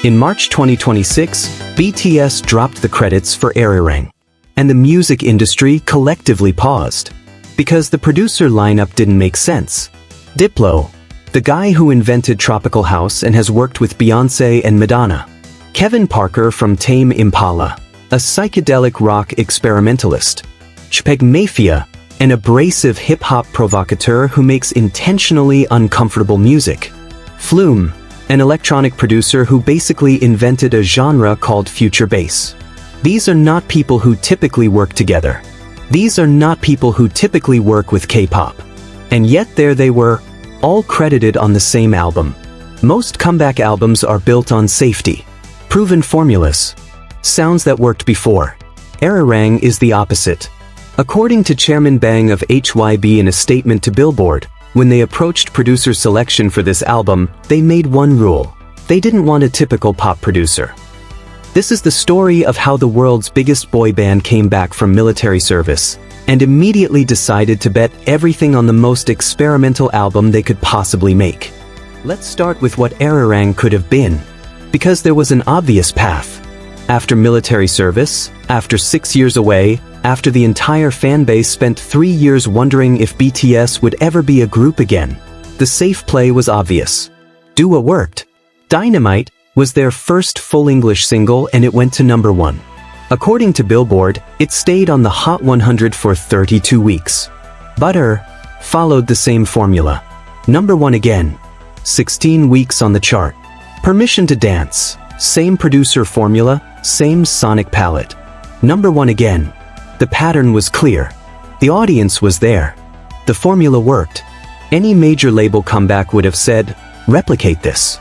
In March 2026, BTS dropped the credits for Arirang, and the music industry collectively paused, because the producer lineup didn't make sense. Diplo, the guy who invented Tropical House and has worked with Beyoncé and Madonna. Kevin Parker from Tame Impala, a psychedelic rock experimentalist. JPEGMAFIA, an abrasive hip-hop provocateur who makes intentionally uncomfortable music. Flume, an electronic producer who basically invented a genre called future bass. These are not people who typically work together. These are not people who typically work with K-pop. And yet there they were, all credited on the same album. Most comeback albums are built on safety, proven formulas, sounds that worked before. Arirang is the opposite. According to Chairman Bang of HYBE in a statement to Billboard, when they approached producer selection for this album, they made one rule. They didn't want a typical pop producer. This is the story of how the world's biggest boy band came back from military service and immediately decided to bet everything on the most experimental album they could possibly make. Let's start with what Arirang could have been, because there was an obvious path. After military service, after 6 years away, after the entire fanbase spent 3 years wondering if BTS would ever be a group again, the safe play was obvious. Do what worked. Dynamite was their first full English single and it went to #1. According to Billboard, it stayed on the Hot 100 for 32 weeks. Butter followed the same formula. #1 again. 16 weeks on the chart. Permission to Dance. Same producer formula, same sonic palette. #1 again. The pattern was clear. The audience was there. The formula worked. Any major label comeback would have said, replicate this.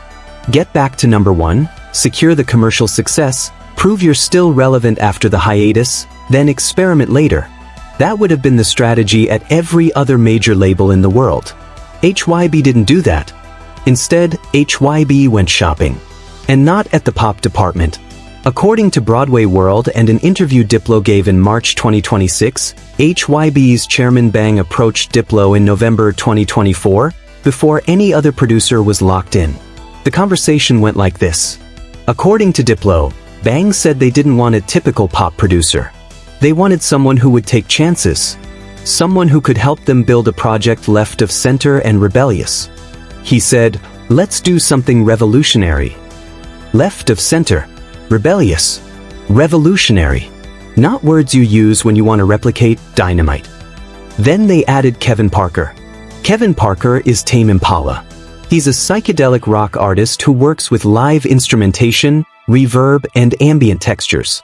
Get back to #1, secure the commercial success, prove you're still relevant after the hiatus, then experiment later. That would have been the strategy at every other major label in the world. HYBE didn't do that. Instead, HYBE went shopping. And not at the pop department. According to Broadway World and an interview Diplo gave in March 2026, HYBE's Chairman Bang approached Diplo in November 2024, before any other producer was locked in. The conversation went like this. According to Diplo, Bang said they didn't want a typical pop producer. They wanted someone who would take chances. Someone who could help them build a project left of center and rebellious. He said, let's do something revolutionary. Left of center. Rebellious. Revolutionary. Not words you use when you want to replicate Dynamite. Then they added Kevin Parker. Kevin Parker is Tame Impala. He's a psychedelic rock artist who works with live instrumentation, reverb, and ambient textures.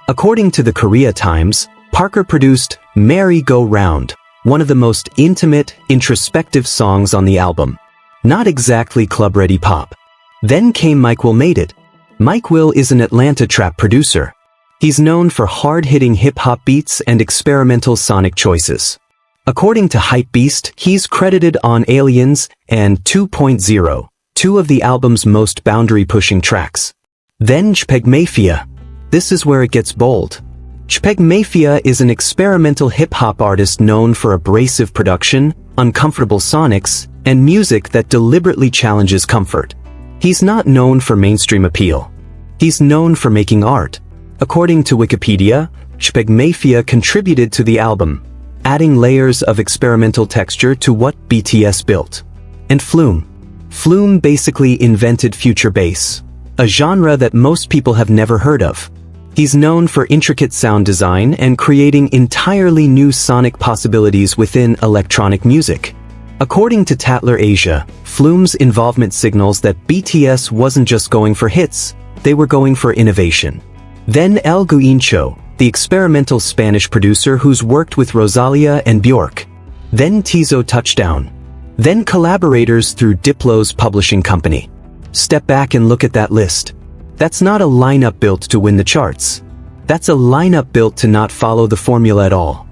According to the Korea Times, Parker produced Merry Go Round, one of the most intimate, introspective songs on the album. Not exactly club-ready pop. Then came Mike Will Made It. Mike Will is an Atlanta trap producer. He's known for hard-hitting hip-hop beats and experimental sonic choices. According to Hypebeast, he's credited on Aliens and 2.0, two of the album's most boundary-pushing tracks. Then JPEGMAFIA. This is where it gets bold. JPEGMAFIA is an experimental hip-hop artist known for abrasive production, uncomfortable sonics, and music that deliberately challenges comfort. He's not known for mainstream appeal. He's known for making art. According to Wikipedia, JPEGMAFIA contributed to the album, adding layers of experimental texture to what BTS built. And Flume. Flume basically invented future bass, a genre that most people have never heard of. He's known for intricate sound design and creating entirely new sonic possibilities within electronic music. According to Tatler Asia, Flume's involvement signals that BTS wasn't just going for hits, they were going for innovation. Then El Guincho, the experimental Spanish producer who's worked with Rosalia and Bjork. Then Tizo Touchdown. Then collaborators through Diplo's publishing company. Step back and look at that list. That's not a lineup built to win the charts. That's a lineup built to not follow the formula at all.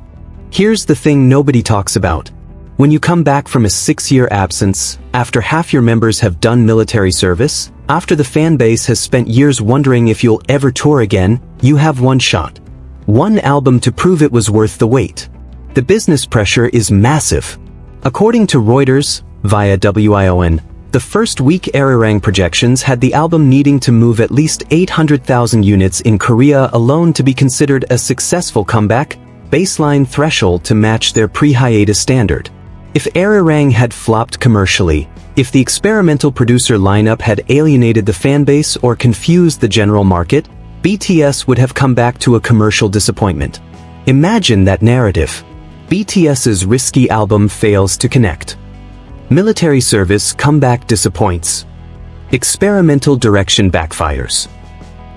Here's the thing nobody talks about. When you come back from a 6-year absence, after half your members have done military service, after the fan base has spent years wondering if you'll ever tour again, you have one shot. One album to prove it was worth the wait. The business pressure is massive. According to Reuters, via WION, The first week Arirang projections had the album needing to move at least 800,000 units in Korea alone to be considered a successful comeback, baseline threshold to match their pre-hiatus standard. If Arirang had flopped commercially, if the experimental producer lineup had alienated the fanbase or confused the general market, BTS would have come back to a commercial disappointment. Imagine that narrative. BTS's risky album fails to connect. Military service comeback disappoints. Experimental direction backfires.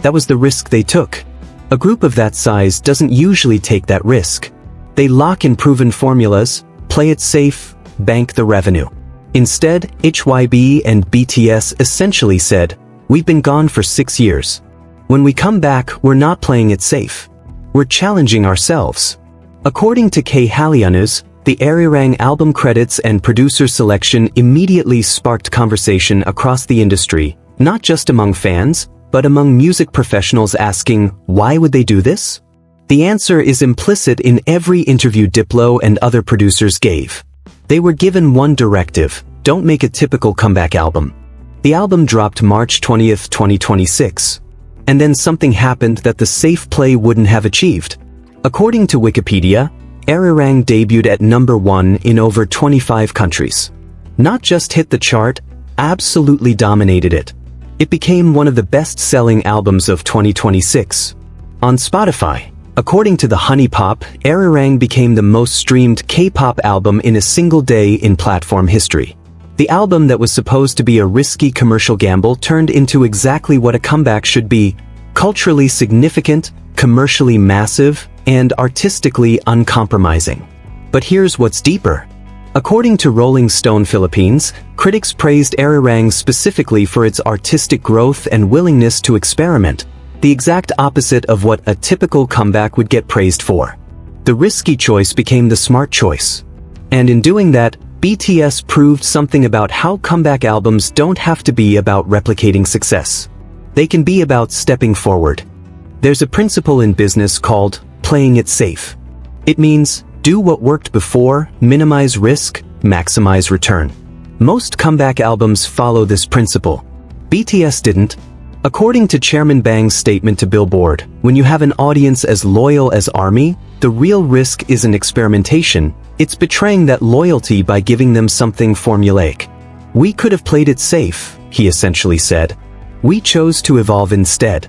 That was the risk they took. A group of that size doesn't usually take that risk. They lock in proven formulas, play it safe, bank the revenue. Instead, HYBE and BTS essentially said, "We've been gone for 6 years. When we come back, we're not playing it safe. We're challenging ourselves." According to K Hallyanus, the Arirang album credits and producer selection immediately sparked conversation across the industry, not just among fans, but among music professionals asking, why would they do this? The answer is implicit in every interview Diplo and other producers gave. They were given one directive: don't make a typical comeback album. The album dropped March 20th, 2026. And then something happened that the safe play wouldn't have achieved. According to Wikipedia, Arirang debuted at #1 in over 25 countries. Not just hit the chart, absolutely dominated it. It became one of the best-selling albums of 2026. On Spotify, according to the Honeypop, Arirang became the most streamed K-pop album in a single day in platform history. The album that was supposed to be a risky commercial gamble turned into exactly what a comeback should be: culturally significant, commercially massive, and artistically uncompromising. But here's what's deeper. According to Rolling Stone Philippines, critics praised Arirang specifically for its artistic growth and willingness to experiment, the exact opposite of what a typical comeback would get praised for. The risky choice became the smart choice. And in doing that, BTS proved something about how comeback albums don't have to be about replicating success. They can be about stepping forward. There's a principle in business called playing it safe. It means do what worked before, minimize risk, maximize return. Most comeback albums follow this principle. BTS didn't. According to Chairman Bang's statement to Billboard, when you have an audience as loyal as ARMY, the real risk isn't experimentation, it's betraying that loyalty by giving them something formulaic. We could have played it safe, he essentially said. We chose to evolve instead.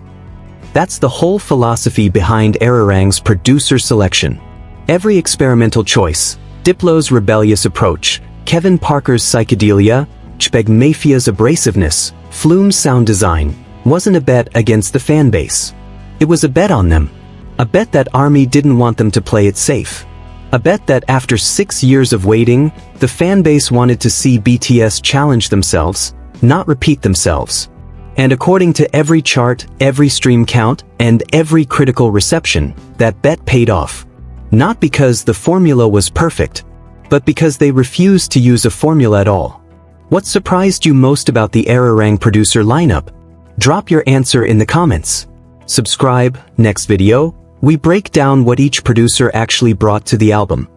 That's the whole philosophy behind Arirang's producer selection. Every experimental choice, Diplo's rebellious approach, Kevin Parker's psychedelia, JPEGMAFIA's abrasiveness, Flume's sound design, wasn't a bet against the fanbase. It was a bet on them. A bet that ARMY didn't want them to play it safe. A bet that after 6 years of waiting, the fanbase wanted to see BTS challenge themselves, not repeat themselves. And according to every chart, every stream count, and every critical reception, that bet paid off. Not because the formula was perfect, but because they refused to use a formula at all. What surprised you most about the Arirang producer lineup? Drop your answer in the comments. Subscribe. Next video, we break down what each producer actually brought to the album.